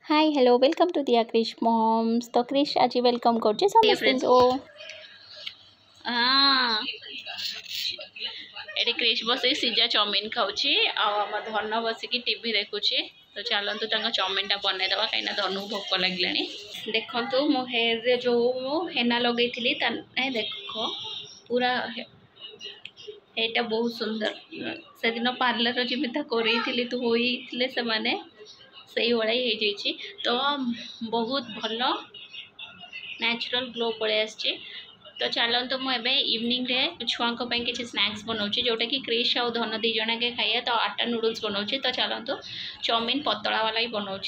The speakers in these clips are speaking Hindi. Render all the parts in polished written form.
हाय हेलो वेलकम टू दिया क्रिश मॉम्स। तो क्रिश आज वेलकम करछे समस्तको। हाँ एटी क्रिश बस सीजा चाउमिन खाऊची आम धन बसिकी टीवी देखुची। तो चलतु चाउमिन टा बनई दबा कहीं धनु भोक लगे। देखु मो हेयर रे जो हेना लगे देख पूरा एटा बहुत सुंदर से दिन पार्लर जमीता करें तो होते से मैंने से भाई तो बहुत भल नेचुरल ग्लो पड़े आसचे। तो चलतु मुझे इवनिंग रे छुआ किसी स्नैक्स बनाऊँ जोटा कि क्रिश आ धन दी जन के खाइए। तो आटा नूडल्स बनाऊँ। तो चलतु चाउमिन पतला वाला ही बनाऊँ।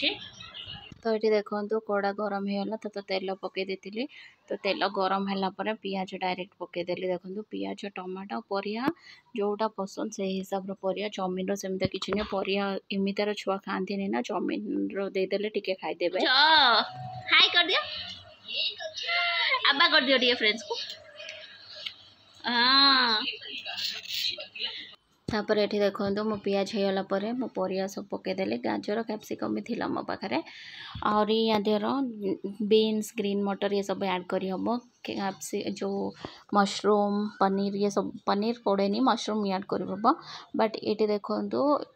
तो ये देखो कड़ा गरम होगा तो तेल पकई देती। तो तेल गरम है पियाज डायरेक्ट पकईदेली। देखो पियाज टमाटो परिया जोटा पसंद से हिसाब परिया चाउमिन सेमती किसी नहीं परिया इमितार छुआ खाती ना चाउमिन देदेले टिके खाईदेवे। हाय कर दिया अब्बा कर दियो फ्रेंड्स को। हाँ तापर ये देखो मो पियाज होगला मो परिया सब पकईदेली। गाजर कैप्सिकम भी थिला मो पाखे और या देर बीन्स ग्रीन मटर ये सब ऐड करी हम। जो मशरूम पनीर ये सब पनीर पड़ेनी मशरूम ऐड कर बट ये देखो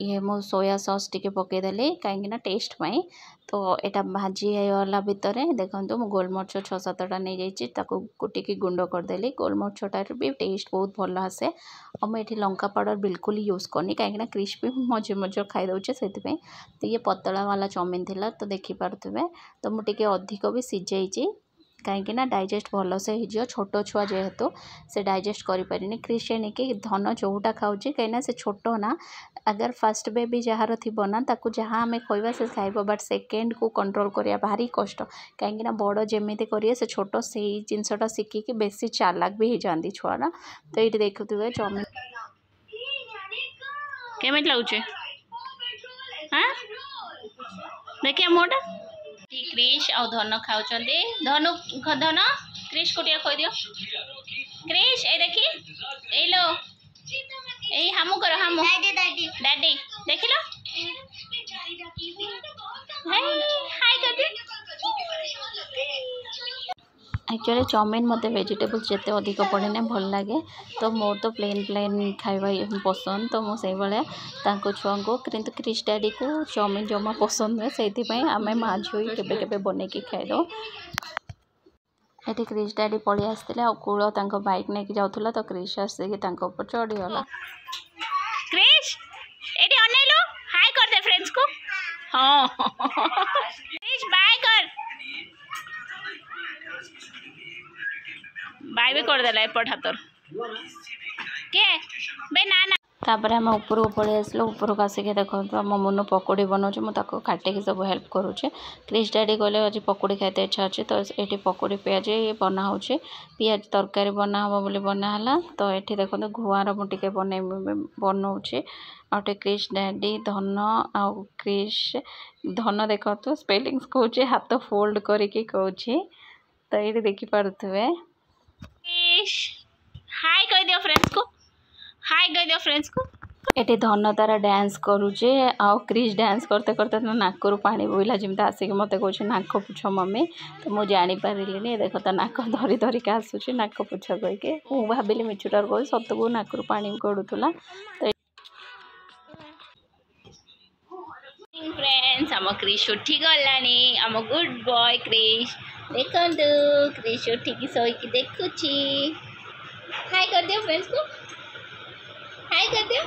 ये मो सोया सॉस टिके पकईदेली कहीं टेस्ट पाई। तो यहाँ भाजी होगला भितर देखो मो गोलमरिच 6-7टा नहीं जाइए कुटिकी गुंड करदेली। गोलमरिचटार भी टेस्ट बहुत भल आसे और मुझे लंका पाउडर बिल्कुल यूज करनी कहीं क्रिस्पी मझे मझे खाईदे से। तो ये पतला वाला चाउमिन थिला तो देखिपे। तो मुझे अधिक भी सीझे कहीं डाइजेस्ट भल से हो छोट छुआ जेहेतु से डाइजेस्ट करें। क्रिश्चियन कि धन जोटा खाऊँ कहीं से छोट ना अगर फास्ट बेबी जार थी ना ताकू जहाँ आम खोबा से खाइब बट सेकेंड को कंट्रोल करिया भारी कष्ट कहीं बड़ जमी करिए से छोट से जिनसटा शिखिकी बेसी चालाक भी हो जाती छुआ ना। तो ये देखुए चाउमिन केमित लगुचे हाँ देखिए मोटा क्रिश आ धन खाऊ धनु धन क्रिश को खोई दियो। क्रिश ए देखी ए लो ए हमू करो हमू डैडी देख लो हाय कर दे। एक्चुअली चाउमिन मत वेजिटेबल्स जिते अधिक पड़े ना भल लगे। तो मोर तो प्लेन प्लेन खाଇବା पसंद। तो मुझे भाया छुआ को किंतु क्रिश डैडी को चाउमिन जमा पसंद हुए से आम माँ झी के बन के खाईद। ये क्रिश डैडी पलि आसते आ कूल बैक नहीं जाऊला तो क्रिश आसिक चढ़ीगला। क्रिश एटी अनेलो हाय कर दे फ्रेंड्स को। हाँ क्रिश बाय कर बाय भी कर देला एपट हाथर के बे ना ना। तापर आम ऊपर पलि आसलु ऊपर को आसिक देखो आम मुनु पकोड़ी बनाऊँ मुझे काटिकी सब हेल्प करुचे। क्रिश डैडी कहले आज पकोड़ी खाते इच्छा अच्छे तो ये पकोड़ी पियाज ये बना हो पियाज तरकारी बना हम बोली बनाला। तो ये देखो गुआर मुझे बन बनाऊे आउटे क्रिश डैडी धन आ क्रिश धन देखो तो स्पेलिंग्स कहे हाथ फोल्ड करके कहे। तो ये देखिपे हाय कह दियो फ्रेंड्स को हाय कह दियो फ्रेंड्स को। ये धन तार डांस करुचे आ क्रिश डांस करते करते नाकरू पानी बोला जमी आसिक मत कहे नाक पुछ मम्मी। तो मुझे जापारे देख तो नाक धरी धरिक आसूँ नाक पुछ कहीके मु भाविली मिछुटार कह सत को नाकरू पानी गड़ूला। तो फ्रेंड्स आम क्रिश उठी गलानी आम गुड बॉय क्रिश देखो क्रिश उठिकी शोक देखुची। हाय कर दियो फ्रेंड्स को हाय कर दियो।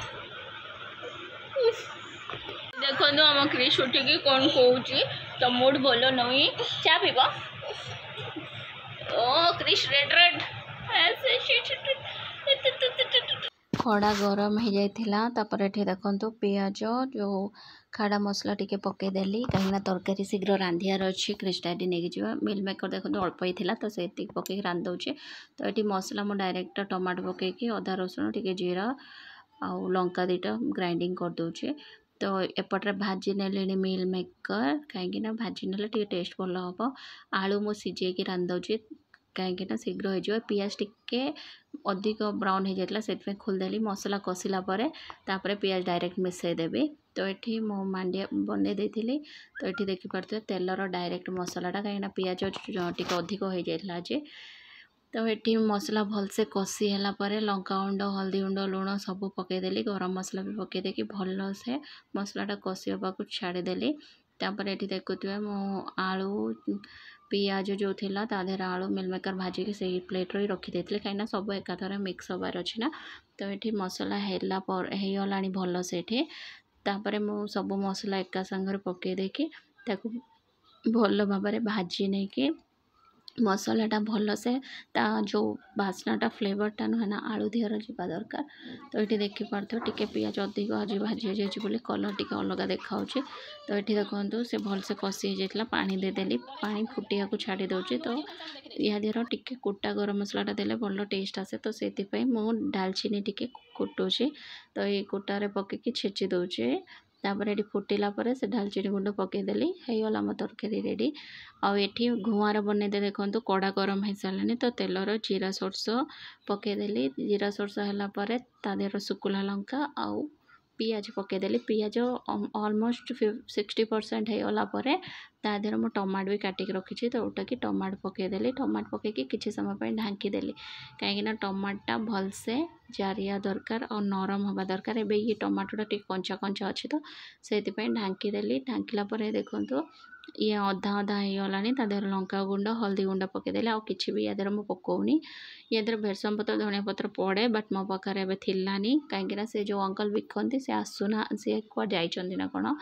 देखो आम क्रिश उठिकी कौन कौच तो मूड भल नहीं चा पीब ओ क्रिश रेड रेड खड़ा गरम हो जाइथिला। तापर ये देखो पियाज जो खाड़ा मसला टिके पकईदेली कहीं तरकारी शीघ्र रांधियार अच्छी क्रिश डैडी नहीं जी मिल मेकर देखो अल्प ही था तो से पकई रांधे। तो ये मसला मुझे डायरेक्ट टमाटो पकईकी अदा रसुण टिके जीरा आउ लंका दुटा ग्राइंडिंग कर दूचे। तो एपटे भाजी ने मिल मेकर कहीं भाजी ने टेस्ट भल हम। आलू मु सीझे रांधे कहीं शीघ्र हो पियाज टिके अधिक ब्राउन हो जाता से खोलदेली मसला कषिला तापर पियाज डायरेक्ट मिसईदेवी। तो ये मो मांडिया बन देती तो ये देखिपे तेलर डायरेक्ट मसलाटा कहीं पियाज टी अधिक हो जाता आज। तो ये मसला भलसे कषी है लंका गुंड हल्दी गुंड लुण सब पकईदेली गरम मसला भी पकईदे भल से मसलाटा कषी होगा छाड़देली। तापर ये देखुए मो आलू पियाज जो थिला तादेर आलू मिलमेकर भाजिक से प्लेट रे रखी देथिले कहीं सब एकाथरे मिक्स होबार अछि ना। तो ये मसला हैला पर हेगलानी भल से तापर मु सब मसला एका संगे पकई देकी ताकू भल भाव भाजी नहीं कि मसलाटा भल से ता जो बास्नाटा फ्लेवरटा नुहे ना आलू दिहर जावा दरकार। तो ये देखिपे टिके पियाज अधिक आज भाजी हो जाए कलर टिके अलग देखा। तो ये देखो से भल से कषी जाता पानी देदेली पानी फुटिया को छाड़ी दूचे। तो या देहर टिके कुटा गरम मसलाटा देले भल टेस्ट आसे। तो से मु डालचीनी टिके कुटुचे तो ये कुटारे पकईकी छेची दौचे। तापर ये फुटिला से डालचीनी गुंड पकईदेली होगला मो तरकारी रेडी। आठी घुआर बनईदे देखो कड़ा गरम हो सारे तो तेलर जीरा सोर्स पकईदेली जीरा सोर्स है तादेर सुकुला लंका आउ पियाज पकईदेली पियाज ऑलमोस्ट 60% होगला तादेर मो टमाट भी काटिक रखी तो उटा कि टमाट पकईदेली टमाट पकईकी किसी समय ढांकीदेली कहीं टमाटा भलसे जारिया दरकार और नरम हवा दरकार। एबे ये टमाटोटा टी कंचा कंचा अच्छी तो से ढांकीदेली ढांकिला देखो ये अधा अधा होगलानी तादेर लंका गुंड हल्दी गुंड पकईदेली आ कि भी यादेर मु पकौनी यादेर भेरसम पत्र धनिया पत्र पड़े बट मो पाखे एबे थिलानी कहीं से जो अंकल बिकती से आसुना सी कुआ जाइछन्ती ना कौन।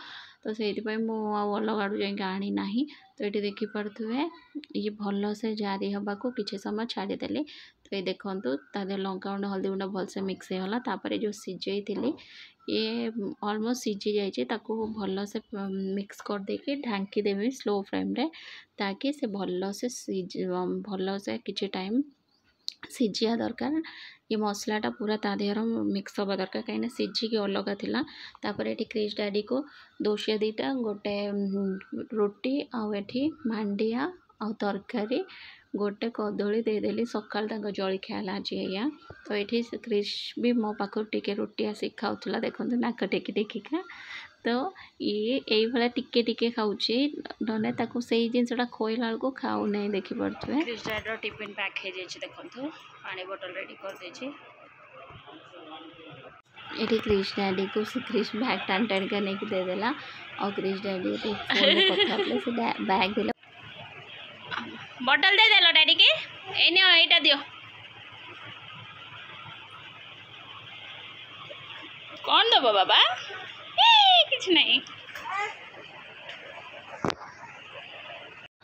तो से मु अलग आड़ू जाइए आनी ना। तो ये देखिपे ये भल से जारी हवा को किसी समय छाड़देली। तो ये देखो तादेर लंका गुंड हल्दी गुंड भलसे मिक्स होगा। तापर जो सिझे थी ये ऑलमोस्ट सिझी जाइए भल से मिक्स कर देके ढांकी देवी स्लो फ्लेम रे ताकि से भल से किसी टाइम सिझिया दरकार। ये मसलाटा पूरा ता देहर मिक्स हवा दरकार कहीं सिझिकी अलग थिला। तापर ये क्रिश डैडी को दोसिया दीटा गोटे रोटी आठी मांडिया आ तरकारी गोटे कदली देदेली सकाल जलखिया आज या। तो ये क्रिश भी मो पाखु टिके रोटी आसी खाऊला देखो नाक टेकी टेकिका। तो ये भाया टिके टिके खाऊची नने ताको सेही जिनसटा खोइला बेलू खाऊ नहीं देखिपे। क्रिश डैडी टिफिन पैक हो जाए देखो पानी बोतल रेडी कर देछि। ये क्रिश डैडी को से क्रिश बैग टान टान कर नहीं देदेला और क्रिश डैडी से बैग दिला बॉटल दे देलो डैडी के एटा दियो कौन दबो बाबा किछ नहीं।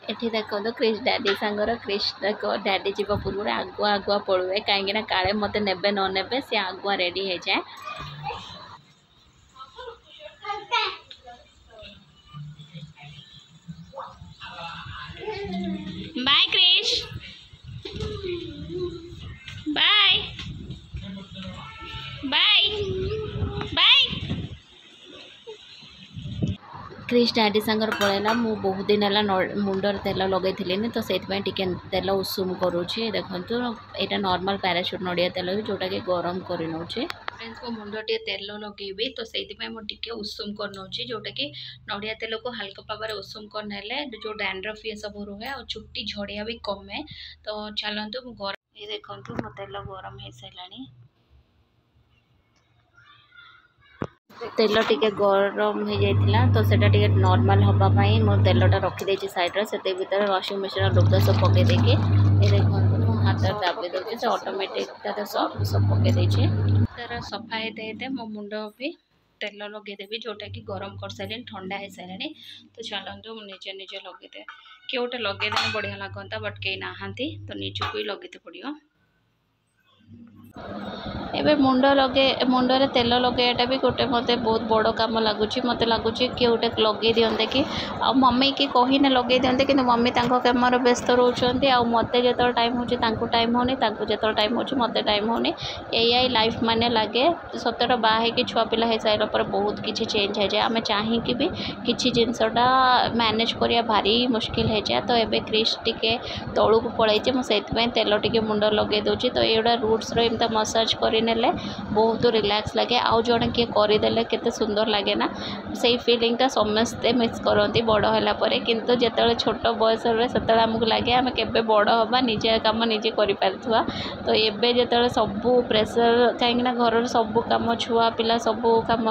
ये देखो तो क्रिश डैडी सांगर क्रिश देखो डैडी जीव पूर्व आगुआ आगुआ पड़ुए कहीं काले मत ने न ने सी आगुआ रेडी हो जाए। Bye Krish bye bye bye. Krish daddy सांगर पड़ेला मु बहुत दिन है मुंडर तेल लगे तो से तेल उषुम करुचे देखो यहाँ नॉर्मल पैराशूट नड़िया तेल जोटा कि गरम कर नौचे। फ्रेंड्स मो मुंड टे तेल लगे तो से मुझे उषुम कर नौची जोटा कि नड़िया तेल को हल्का भाव उषुम करने जो डैंड्रफ ये सब रुहे और चुट्टी झड़िया भी कमे। तो चलतु गरम ये देखो मो तेल गरम हो सारे तेल टिके गरम हो जाता तो सेटा टिके नॉर्मल हवापाई मो तेलटा रखीदे सैड्रे से भर वाशिंग मशीन लुगा सब पकई देके ये देखो मो हाथ दाबी दूसरी से ऑटोमेटिक सब पकई देछे तार सफा होते मो मुंड भी तेल लगेदेवी जोटा कि गरम कर सारे ठंडा हो सारे। तो चलतु निजे निजे लगेदे किए गोटे लगेदेने बढ़िया लगता बट कई नहांती तो निजको ही लगेदे पड़ो। एबे मुंडरे तेल लगेटा भी गोटे मत बहुत बड़ कम लगुच मत लगुच किए गोटे लगे दिंते कि आ मम्मी की कहीने लगे दिंते कि मम्मी कम व्यस्त रोच आ मत जो टाइम हो टाइम होनी जो टाइम हो मत टाइम होनी यही लाइफ माने लगे सतर बाहे कि छुआ पिला हो सारा पर बहुत किसी चेंज हो जाए आम चाहिए भी किसी जिनसटा मैनेज करिया भारी मुश्किल हो जाए। तो ये क्रिश टिके तलू को पलैचे मुझे तेल टिके मुंड लगे दूसरी तो ये रूट्स एमता मसाज करनेले बहुत रिलैक्स लगे आउ जड़े किए करदेले केते सुंदर लगे ना से फिलिंगटा समस्ते मिस करती बड़ है किंतु जिते छोट बयस से आमको लगे आम के बड़ हवा निजे कम निजे कर तो एबे जो सबू प्रेसर कहीं घर सबू कम छुआ पिला सबू कम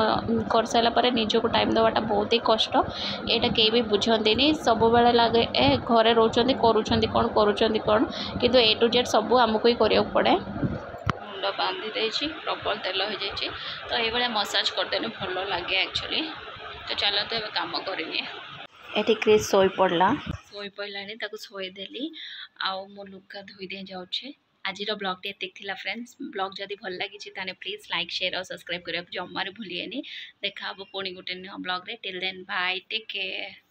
कर सारापर निजक टाइम देवाटा बहुत ही कष्ट यहाँ कहीं भी बुझंती सब बेले लगे ए घरे रोचंती कौन किंतु ए टू जेड सब आमको ही करिया पड़े मुंड बांधी देछि प्रबल तेल हो जाइए तो ये मसाज करदेने भल लगे एक्चुअली तो चलते तो काम करनी ये क्रिस शोई पड़ा शोदेली आउ मो लुगा धोई दे जाऊे आज ब्लॉग टी फ्रेंड्स ब्लॉग जदि भल लगी प्लीज लाइक शेयर और सब्सक्राइब करने जमार भूलिए देखा पुणी गोटे नुआ blog till then bye take care.